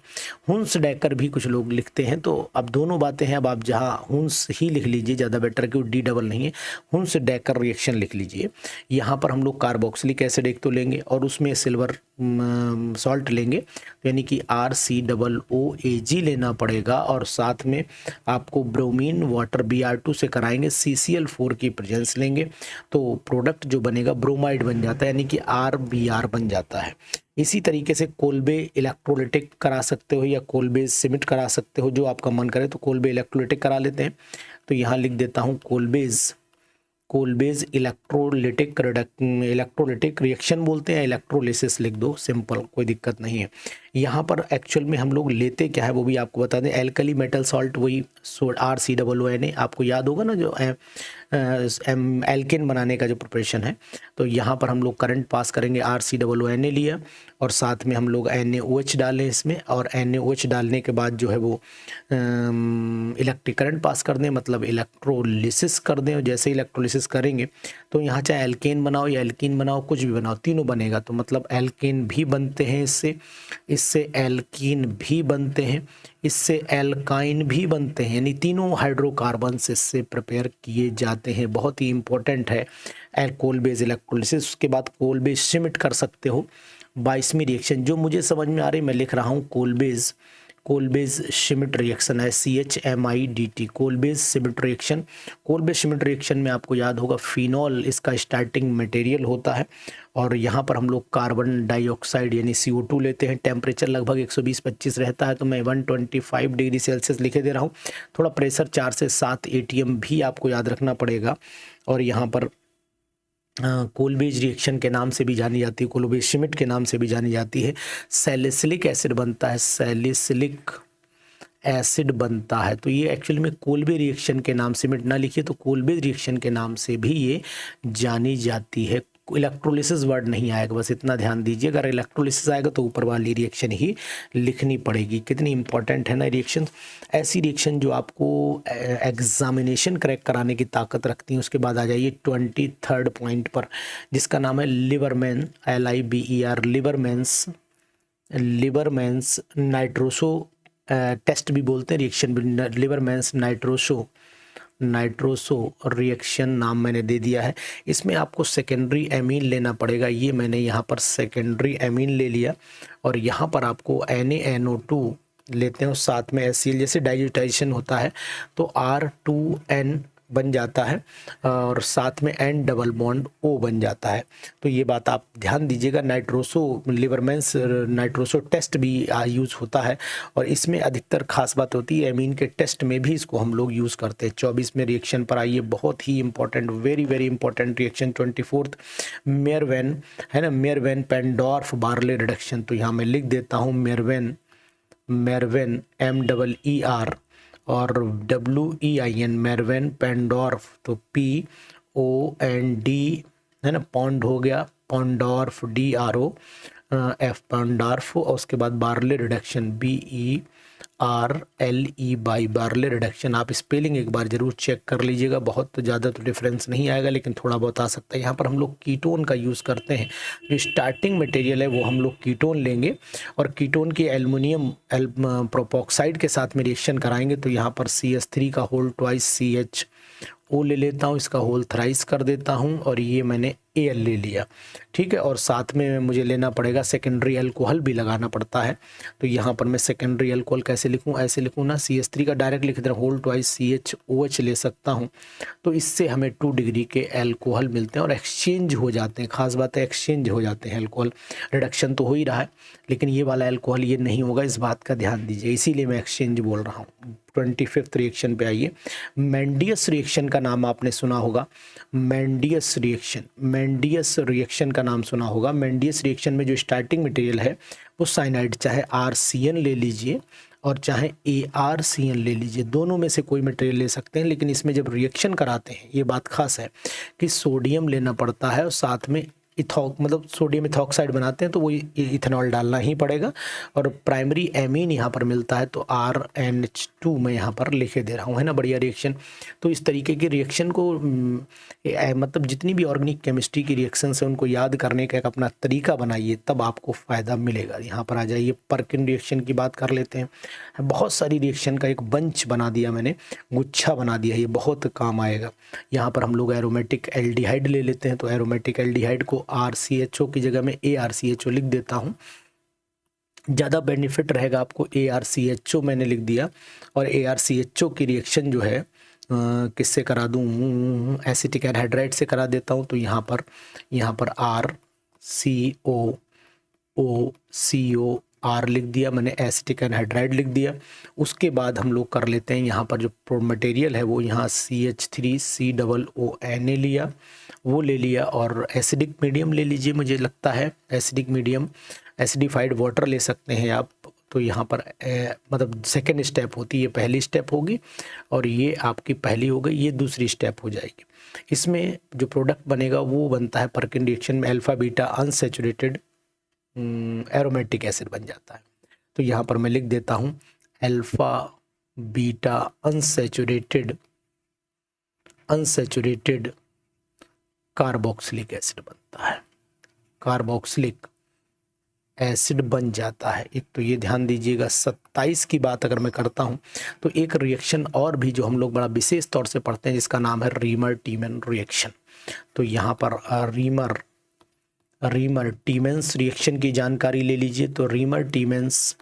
हुन्स डेकर भी कुछ लोग लिखते हैं। तो अब दोनों बातें हैं, अब आप जहाँ हुन्स ही लिख लीजिए, ज़्यादा बेटर, क्योंकि डी डबल नहीं है, हुन्स डेकर रिएक्शन लिख लीजिए। यहाँ पर हम लोग कार्बोक्सिलिक एसिड एक तो लेंगे और उसमें सिल्वर सॉल्ट लेंगे, यानी कि RCOOAG लेना पड़ेगा। और साथ में आपको ब्रोमीन वाटर Br2 से कराएंगे, CCl4 की प्रेजेंस लेंगे, तो प्रोडक्ट जो बनेगा ब्रोमाइड बन जाता है, यानी कि RBr बन जाता है। इसी तरीके से कोल्बे इलेक्ट्रोलिटिक करा सकते हो या कोल्बे सीमेंट करा सकते हो, जो आपका मन करे। तो कोल्बे इलेक्ट्रोलिटिक करा लेते हैं, तो यहाँ लिख देता हूँ कोल्बेज इलेक्ट्रोलिटिक रिएक्शन बोलते हैं, इलेक्ट्रोलिसिस लिख दो, सिंपल, कोई दिक्कत नहीं है। यहाँ पर एक्चुअल में हम लोग लेते क्या है वो भी आपको बता दें, एल्कली मेटल सॉल्ट, वही RCOONA, आपको याद होगा ना, जो एल्केन बनाने का जो प्रिपरेशन है। तो यहाँ पर हम लोग करंट पास करेंगे, RCOONA लिया और साथ में हम लोग NaOH डालें इसमें, और NaOH डालने के बाद जो है वो इलेक्ट्रिक करंट पास कर दें, मतलब इलेक्ट्रोलिसिस कर दें। और जैसे इलेक्ट्रोलिसिस करेंगे तो यहाँ चाहे एल्केन बनाओ या एल्कीन बनाओ, कुछ भी बनाओ, तीनों बनेगा। तो मतलब एल्केन भी बनते हैं इससे एल्कीन भी बनते हैं, इससे एल्काइन भी बनते हैं, यानी तीनों हाइड्रोकार्बन्स इससे प्रिपेयर किए जाते हैं। बहुत ही इंपॉर्टेंट है कोल्बेज इलेक्ट्रोलिसिस। उसके बाद कोल्बेज सीमेंट कर सकते हो। 22वीं रिएक्शन जो मुझे समझ में आ रही, मैं लिख रहा हूँ कोल्बेज सीमेंट रिएक्शन है, CHMIDT, Kolbe's Schmitt reaction. Kolbe's Schmitt reaction में आपको याद होगा फिनॉल इसका स्टार्टिंग मटेरियल होता है। और यहाँ पर हम लोग कार्बन डाइऑक्साइड यानी CO2 लेते हैं। टेम्परेचर लगभग 120-25 रहता है, तो मैं 125 डिग्री सेल्सियस लिखे दे रहा हूँ। थोड़ा प्रेशर 4 से 7 ATM भी आपको याद रखना पड़ेगा। और यहाँ पर कोल्बेज रिएक्शन के नाम से भी जानी जाती है, कोल्बेज सीमेंट के नाम से भी जानी जाती है। सैलिसिलिक एसिड बनता है, सैलिसिलिक एसिड बनता है। तो ये एक्चुअली में कोल्बे रिएक्शन के नाम, सीमेंट ना लिखिए तो कोल्बे रिएक्शन के नाम से भी ये जानी जाती है। इलेक्ट्रोलिसिस वर्ड नहीं आएगा, बस इतना ध्यान दीजिए। अगर इलेक्ट्रोलिसिस आएगा तो ऊपर वाली रिएक्शन ही लिखनी पड़ेगी। कितनी इंपॉर्टेंट है ना रिएक्शन, ऐसी रिएक्शन जो आपको एग्जामिनेशन क्रैक कराने की ताकत रखती है। उसके बाद आ जाइए 23rd पॉइंट पर, जिसका नाम है लिबरमैन, LIBER, लिबरमैन्स नाइट्रोसो टेस्ट भी बोलते हैं, रिएक्शन भी लिबरमैन्स नाइट्रोसो रिएक्शन नाम मैंने दे दिया है। इसमें आपको सेकेंडरी एमीन लेना पड़ेगा। ये मैंने यहाँ पर सेकेंडरी एमीन ले लिया और यहाँ पर आपको NaNO2 लेते हैं और साथ में HCl। जैसे डाइजेटाइजेशन होता है तो R2N बन जाता है और साथ में N डबल बॉन्ड O बन जाता है। तो ये बात आप ध्यान दीजिएगा। नाइट्रोसो लिवरमेंस नाइट्रोसो टेस्ट भी यूज़ होता है और इसमें अधिकतर खास बात होती है एमीन के टेस्ट में भी इसको हम लोग यूज़ करते हैं। 24वें रिएक्शन पर आइए, बहुत ही important, very very important reaction 24th Meerwein है ना, मेयरवेन पेंडॉर्फ बार्ले रिडक्शन। तो यहाँ मैं लिख देता हूँ मेयरवेन MER और WEIN मेरवेन पेंडॉर्फ। तो POND है ना, पॉन्ड हो गया, पॉन्डॉर्फ DRO F पॉन्डॉर्फ और उसके बाद barley reduction BERLE by barley reduction. आप स्पेलिंग एक बार जरूर चेक कर लीजिएगा, बहुत तो ज़्यादा तो डिफरेंस नहीं आएगा लेकिन थोड़ा बहुत आ सकता है। यहाँ पर हम लोग कीटोन का यूज़ करते हैं। जो स्टार्टिंग मटेरियल है वो हम लोग कीटोन लेंगे और कीटोन के एल्युमिनियम प्रोपॉक्साइड के साथ में रिएक्शन कराएंगे। तो यहाँ पर CH3 का होल ट्वाइस CHO ले लेता हूँ, इसका होल थ्राइस कर देता हूँ और ये मैंने Al ले लिया, ठीक है। और साथ में मुझे लेना पड़ेगा सेकेंडरी अल्कोहल भी लगाना पड़ता है। तो यहाँ पर मैं सेकेंडरी अल्कोहल कैसे लिखूँ, ऐसे लिखूँ ना, CH3 का डायरेक्ट लिख देना, होल ट्वाइस CHOH ले सकता हूँ। तो इससे हमें 2 डिग्री के अल्कोहल मिलते हैं और एक्सचेंज हो जाते हैं। खास बात है एक्सचेंज हो जाते हैं अल्कोहल। रिडक्शन तो हो ही रहा है लेकिन ये वाला अल्कोहल ये नहीं होगा, इस बात का ध्यान दीजिए, इसीलिए मैं एक्सचेंज बोल रहा हूँ। 25th रिएक्शन पे आइए। मैंडियस रिएक्शन का नाम आपने सुना होगा, मैंडियस रिएक्शन का नाम सुना होगा। मैंडियस रिएक्शन में जो स्टार्टिंग मटेरियल है वो साइनाइड, चाहे RCN ले लीजिए और चाहे ARCN ले लीजिए, दोनों में से कोई मटेरियल ले सकते हैं। लेकिन इसमें जब रिएक्शन कराते हैं ये बात खास है कि सोडियम लेना पड़ता है और साथ में मतलब सोडियम इथॉक्साइड बनाते हैं तो वो इथेनॉल डालना ही पड़ेगा और प्राइमरी एमीन यहाँ पर मिलता है तो RNH2 मैं यहाँ पर लिखे दे रहा हूँ, है ना, बढ़िया रिएक्शन। तो इस तरीके की रिएक्शन को मतलब जितनी भी ऑर्गेनिक केमिस्ट्री की रिएक्शन है उनको याद करने का एक अपना तरीका बनाइए, तब आपको फ़ायदा मिलेगा। यहाँ पर आ जाइए, पर्किन रिएक्शन की बात कर लेते हैं। बहुत सारी रिएक्शन का एक बंच बना दिया मैंने, गुच्छा बना दिया, ये बहुत काम आएगा। यहाँ पर हम लोग एरोमेटिक एल्डिहाइड ले लेते हैं तो एरोमेटिक एल्डिहाइड को RCHO की जगह में ARCHO लिख देता हूँ, ज़्यादा बेनिफिट रहेगा आपको। ARCHO मैंने लिख दिया और ARCHO की रिएक्शन जो है किससे करा दूँ, एसिटिक एनहाइड्राइड से करा देता हूँ। तो यहाँ पर RCOOCOR लिख दिया मैंने, एसिटिक एनहाइड्राइड लिख दिया। उसके बाद हम लोग कर लेते हैं यहाँ पर जो मटेरियल है वो यहाँ CH3COONA लिया, वो ले लिया और एसिडिक मीडियम ले लीजिए, मुझे लगता है एसिडिक मीडियम, एसिडिफाइड वाटर ले सकते हैं आप। तो यहाँ पर मतलब सेकेंड स्टेप होती है, पहली स्टेप होगी और ये आपकी पहली हो गई, ये दूसरी स्टेप हो जाएगी। इसमें जो प्रोडक्ट बनेगा वो बनता है पर्किन रिएक्शन में alpha beta unsaturated aromatic acid बन जाता है। तो यहाँ पर मैं लिख देता हूँ alpha beta unsaturated carboxylic acid बनता है, कार्बोक्सिलिक एसिड बन जाता है। एक तो ये ध्यान दीजिएगा। 27 की बात अगर मैं करता हूँ तो एक रिएक्शन और भी जो हम लोग बड़ा विशेष तौर से पढ़ते हैं जिसका नाम है रीमर टीमन रिएक्शन। तो यहाँ पर रीमर टीमेंस रिएक्शन की जानकारी ले लीजिए। तो रीमर टीमेंस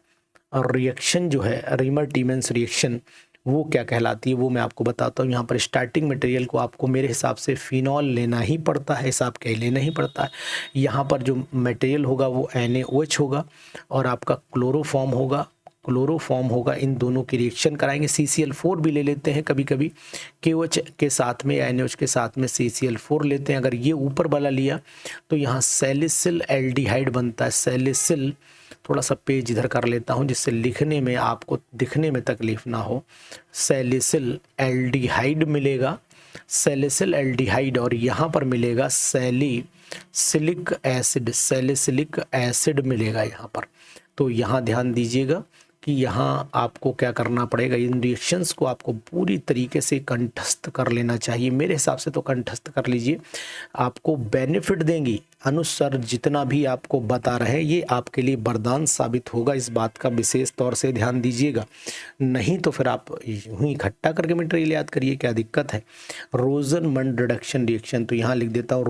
रिएक्शन जो है, रीमर टीमेंस रिएक्शन वो क्या कहलाती है वो मैं आपको बताता हूँ। यहाँ पर स्टार्टिंग मटेरियल को आपको मेरे हिसाब से फिनॉल लेना ही पड़ता है, हिसाब के लेना ही पड़ता है। यहाँ पर जो मटेरियल होगा वो NaOH होगा और आपका क्लोरोफॉर्म होगा, इन दोनों की रिएक्शन कराएंगे। CCl4 भी ले लेते हैं कभी कभी, KOH के साथ में या NaOH के साथ में CCl4 लेते हैं। अगर ये ऊपर वाला लिया तो यहाँ सैलिसिल एल्डिहाइड बनता है। सैलिसिल, थोड़ा सा पेज इधर कर लेता हूँ जिससे लिखने में आपको दिखने में तकलीफ ना हो। सैलिसिल एल्डिहाइड मिलेगा, सैलिसिल एल्डिहाइड, और यहाँ पर मिलेगा सैलिसिलिक एसिड मिलेगा यहाँ पर। तो यहाँ ध्यान दीजिएगा कि यहाँ आपको क्या करना पड़ेगा, इन रिएक्शंस को आपको पूरी तरीके से कंठस्थ कर लेना चाहिए। मेरे हिसाब से तो कंठस्थ कर लीजिए, आपको बेनिफिट देंगी। अनुसार जितना भी आपको बता रहे हैं ये आपके लिए वरदान साबित होगा, इस बात का विशेष तौर से ध्यान दीजिएगा। नहीं तो फिर आप यूं ही इकट्ठा करके मटेरियल याद करिए, क्या दिक्कत है। रोजनमंड रिडक्शन रिएक्शन, तो यहाँ लिख देता हूँ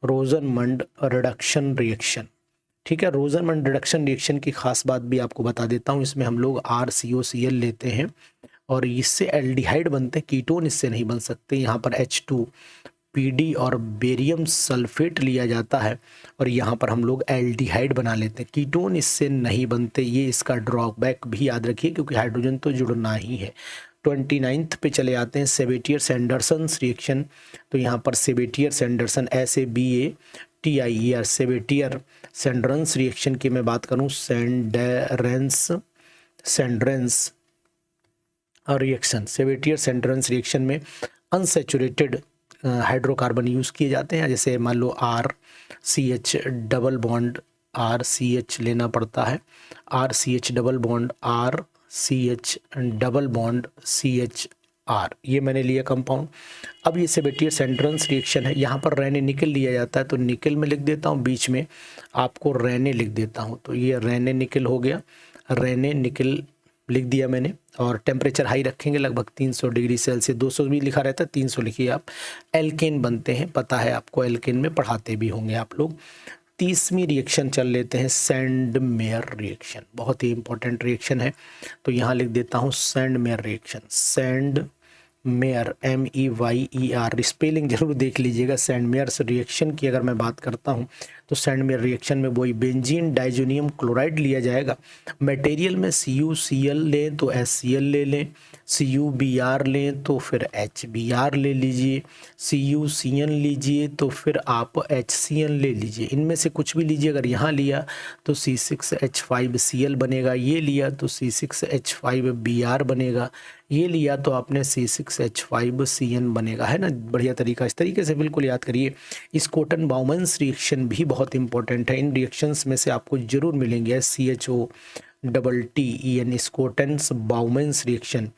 रोजनमंड रिडक्शन रिएक्शन। ठीक है, रोजनमंड रिडक्शन रिएक्शन की खास बात भी आपको बता देता हूँ। इसमें हम लोग RCOCl लेते हैं और इससे एल्डिहाइड बनते हैं, कीटोन इससे नहीं बन सकते। यहाँ पर H2PD और बेरियम सल्फेट लिया जाता है और यहाँ पर हम लोग एल्डिहाइड बना लेते हैं, कीटोन इससे नहीं बनते। ये इसका ड्रॉबैक भी याद रखिए, क्योंकि हाइड्रोजन तो जुड़ना ही है। 29 पे चले आते हैं, सेबेटियर सैंडरसन्स रिएक्शन। तो यहाँ पर सेबेटियर सैंडरसन SABATIER सेबेटियर सैंडरस रिएक्शन की मैं बात करूँ, सैंडरेंस रिएक्शन, सेबेटियर सैंडरस रिएक्शन में अनसैचुरेटेड हाइड्रोकार्बन यूज़ किए जाते हैं। जैसे मान लो RCH डबल बॉन्ड RCH लेना पड़ता है, RCH double bond RCH double bond CHR, ये मैंने लिया कंपाउंड। अब ये सेबेटियर सैंडरस रिएक्शन है, यहाँ पर रेने निकल लिया जाता है, तो निकल में लिख देता हूँ, बीच में आपको रेने लिख देता हूँ। तो ये रेने निकल हो गया, रेने निकल लिख दिया मैंने। और टेम्परेचर हाई रखेंगे, लगभग 300 डिग्री सेल्सियस, 200 भी लिखा रहता है, 300 लिखिए आप। एल्केन बनते हैं, पता है आपको, एल्केन में पढ़ाते भी होंगे आप लोग। 30वीं रिएक्शन चल लेते हैं, सैंडमेयर रिएक्शन, बहुत ही इंपॉर्टेंट रिएक्शन है। तो यहाँ लिख देता हूँ Sandmeyer reaction, Sandmeyer MEYER, spelling जरूर देख लीजिएगा। सैंडमेयर रिएक्शन की अगर मैं बात करता हूँ तो सैंडमेयर रिएक्शन में वही बेंजीन डाइजोनियम क्लोराइड लिया जाएगा। मटेरियल में CuCl लें तो HCl ले लें, CuBr लें तो फिर HBr ले लीजिए, CuCN लीजिए तो फिर आप HCN ले लीजिए। इनमें से कुछ भी लीजिए, अगर यहाँ लिया तो C6H5Cl बनेगा, ये लिया तो C6H5Br बनेगा, ये लिया तो आपने C6H5CN बनेगा, है ना। बढ़िया तरीका, इस तरीके से बिल्कुल याद करिए। स्कोटन बाउमन्स रिएक्शन भी बहुत इंपॉर्टेंट है, इन रिएक्शंस में से आपको जरूर मिलेंगे SCHOTTEN, स्कोटन्स बाउमन्स रिएक्शन,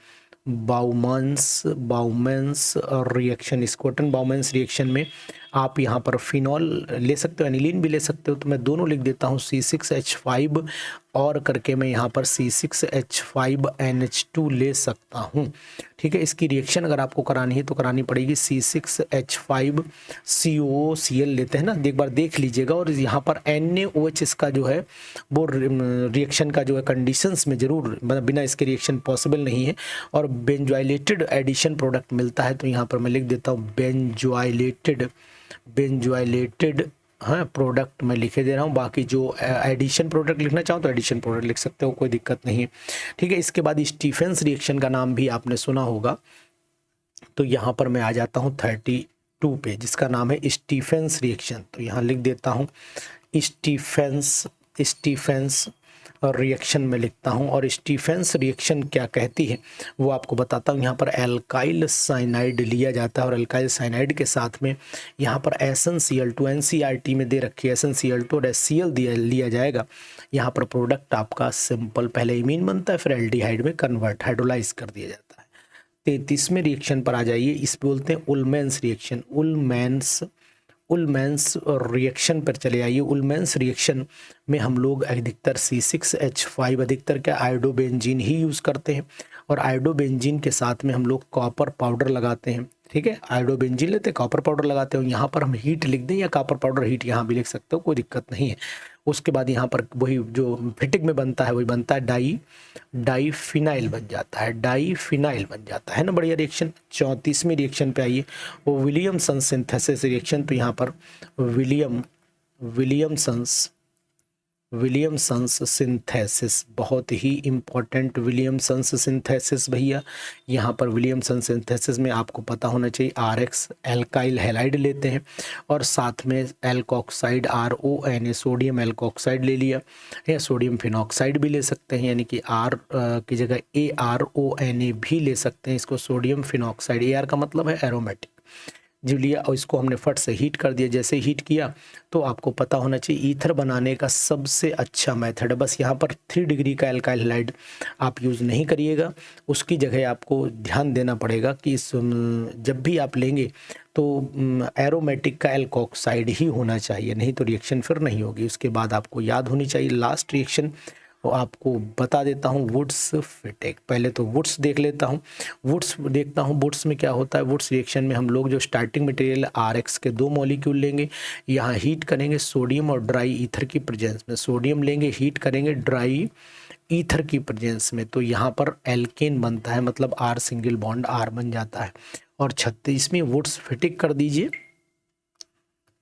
बाउमन्स रिएक्शन, स्कोटन बाउमन्स रिएक्शन में आप यहाँ पर फिनॉल ले सकते हो, एनिलीन भी ले सकते हो। तो मैं दोनों लिख देता हूँ, C6H5 और करके मैं यहाँ पर C6H5NH2 ले सकता हूँ। ठीक है, इसकी रिएक्शन अगर आपको करानी है तो करानी पड़ेगी, C6H5COCl लेते हैं ना, एक बार देख लीजिएगा। और यहाँ पर NaOH इसका जो है वो रिएक्शन का जो है कंडीशंस में जरूर, मतलब बिना इसके रिएक्शन पॉसिबल नहीं है। और बेंजोइलेटेड एडिशन प्रोडक्ट मिलता है, तो यहाँ पर मैं लिख देता हूँ बेंजोइलेटेड हाँ प्रोडक्ट मैं लिखे दे रहा हूँ। बाकी जो एडिशन प्रोडक्ट लिखना चाहो तो एडिशन प्रोडक्ट लिख सकते हो, कोई दिक्कत नहीं है। ठीक है, इसके बाद स्टीफेंस रिएक्शन का नाम भी आपने सुना होगा। तो यहाँ पर मैं आ जाता हूँ 32 पे, जिसका नाम है स्टीफेंस रिएक्शन। तो यहाँ लिख देता हूँ स्टीफेंस रिएक्शन में लिखता हूँ। और स्टीफेंस रिएक्शन क्या कहती है वो आपको बताता हूँ। यहाँ पर एल्काइल साइनाइड लिया जाता है और एल्काइल साइनाइड के साथ में यहाँ पर SnCl2, NCERT में दे रखी है SnCl2 और HCl लिया जाएगा। यहाँ पर प्रोडक्ट आपका सिंपल पहले इमीन बनता है, फिर एल्डिहाइड में कन्वर्ट हाइड्रोलाइज कर दिया जाता है। 33वें रिएक्शन पर आ जाइए, इस पे बोलते हैं उलमेंस रिएक्शन। उलमेंस रिएक्शन पर चले आइए। उलमेंस रिएक्शन में हम लोग अधिकतर C6H5 अधिकतर क्या आयोडोबेंजीन ही यूज़ करते हैं, और आयोडोबेंजीन के साथ में हम लोग कॉपर पाउडर लगाते हैं। ठीक है, आयोडोबेंजीन लेते हैं, कॉपर पाउडर लगाते हो। यहाँ पर हम हीट लिख दें या कॉपर पाउडर हीट यहाँ भी लिख सकते हो, कोई दिक्कत नहीं है। उसके बाद यहाँ पर वही जो फिटिक में बनता है वही बनता है, डाईफिनाइल बन जाता है, डाईफिनाइल बन जाता है ना। बढ़िया रिएक्शन। 34वें रिएक्शन पे आइए, वो विलियमसन सिंथेसिस रिएक्शन। तो यहाँ पर विलियमसन्स सिंथेसिस बहुत ही इम्पॉर्टेंट, विलियमसन्स सिंथेसिस भैया। यहाँ पर विलियमसन सिंथेसिस में आपको पता होना चाहिए RX एल्काइल हैलाइड लेते हैं और साथ में एल्कोक्साइड RONA सोडियम एल्कोक्साइड ले लिया, या सोडियम फिनॉक्साइड भी ले सकते हैं, यानी कि R की जगह ARONA भी ले सकते हैं इसको, सोडियम फिनॉक्साइड। AR का मतलब है एरोमेटिक। जो लिया और इसको हमने फट से हीट कर दिया। जैसे हीट किया तो आपको पता होना चाहिए ईथर बनाने का सबसे अच्छा मेथड है, बस यहाँ पर 3 डिग्री का एल्काइल हैलाइड आप यूज़ नहीं करिएगा। उसकी जगह आपको ध्यान देना पड़ेगा कि जब भी आप लेंगे तो एरोमेटिक का एल्कोक्साइड ही होना चाहिए, नहीं तो रिएक्शन फिर नहीं होगी। उसके बाद आपको याद होनी चाहिए लास्ट रिएक्शन, वो आपको बता देता हूँ, वुड्स फिटिक। पहले तो वुड्स देख लेता हूँ, वुड्स देखता हूँ वुड्स में क्या होता है। वुड्स रिएक्शन में हम लोग जो स्टार्टिंग मटेरियल RX के 2 मॉलिक्यूल लेंगे, यहाँ हीट करेंगे सोडियम और ड्राई ईथर की प्रेजेंस में। सोडियम लेंगे, हीट करेंगे ड्राई ईथर की प्रेजेंस में, तो यहाँ पर एल्केन बनता है, मतलब R सिंगल बॉन्ड R बन जाता है। और 36 में वुड्स फिटिक कर दीजिए।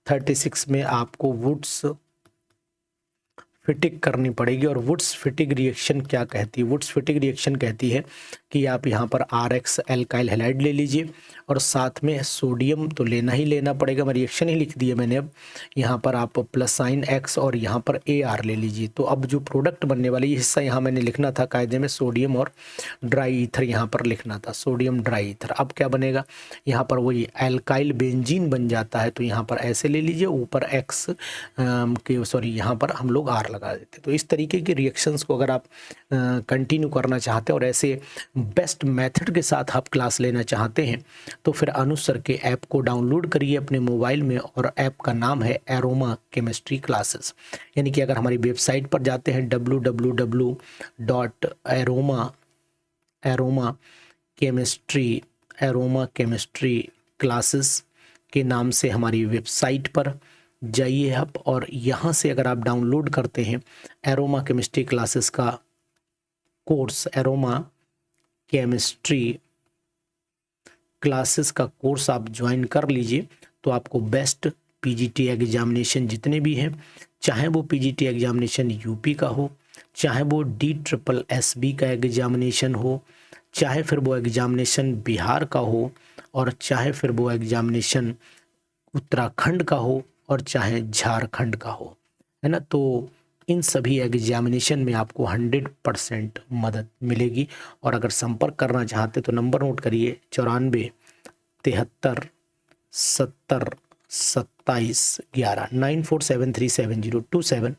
36 में आपको वुड्स फिटिक करनी पड़ेगी। और वुड्स फिटिक रिएक्शन क्या कहती है? वुड्स फिटिक रिएक्शन कहती है कि आप यहाँ पर RX एल्काइल हैलाइड ले लीजिए और साथ में सोडियम तो लेना ही लेना पड़ेगा। मैं रिएक्शन ही लिख दिया मैंने। अब यहाँ पर आप प्लस साइन X और यहाँ पर AR ले लीजिए। तो अब जो प्रोडक्ट बनने वाली, ये हिस्सा यहाँ मैंने लिखना था कायदे में, सोडियम और ड्राई ईथर यहाँ पर लिखना था, सोडियम ड्राई ईथर। अब क्या बनेगा, यहाँ पर वही एल्काइल बेंजीन बन जाता है। तो यहाँ पर ऐसे ले लीजिए, ऊपर X के सॉरी यहाँ पर हम लोग R लगा देते। तो इस तरीके के रिएक्शंस को अगर आप कंटिन्यू करना चाहते हैं और ऐसे बेस्ट मेथड के साथ आप क्लास लेना चाहते हैं तो फिर अनुसर के ऐप को डाउनलोड करिए अपने मोबाइल में, और ऐप का नाम है एरोमा केमिस्ट्री क्लासेस। यानी कि अगर हमारी वेबसाइट पर जाते हैं www.aroma केमिस्ट्री क्लासेस के नाम से हमारी वेबसाइट पर जाइए आप, और यहाँ से अगर आप डाउनलोड करते हैं एरोमा केमिस्ट्री क्लासेस का कोर्स, एरोमा केमिस्ट्री क्लासेस का कोर्स आप ज्वाइन कर लीजिए, तो आपको बेस्ट PGT एग्जामिनेशन जितने भी हैं, चाहे वो PGT एग्जामिनेशन यूपी का हो, चाहे वो DSSB का एग्जामिनेशन हो, चाहे फिर वो एग्जामिनेशन बिहार का हो, और चाहे फिर वो एग्जामिनेशन उत्तराखंड का हो, और चाहे झारखंड का हो, है ना। तो इन सभी एग्जामिनेशन में आपको 100% मदद मिलेगी। और अगर संपर्क करना चाहते तो नंबर नोट करिए 94 73 70 27 11 9473702711।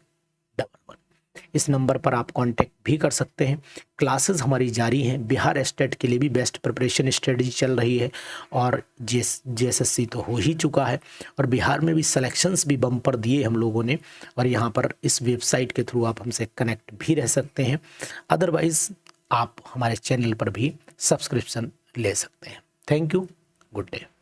इस नंबर पर आप कांटेक्ट भी कर सकते हैं। क्लासेस हमारी जारी हैं, बिहार स्टेट के लिए भी बेस्ट प्रिपरेशन स्ट्रेटजी चल रही है, और JSSC तो हो ही चुका है, और बिहार में भी सिलेक्शंस भी बम्पर दिए हम लोगों ने, और यहाँ पर इस वेबसाइट के थ्रू आप हमसे कनेक्ट भी रह सकते हैं। अदरवाइज़ आप हमारे चैनल पर भी सब्सक्रिप्शन ले सकते हैं। Thank you, good day.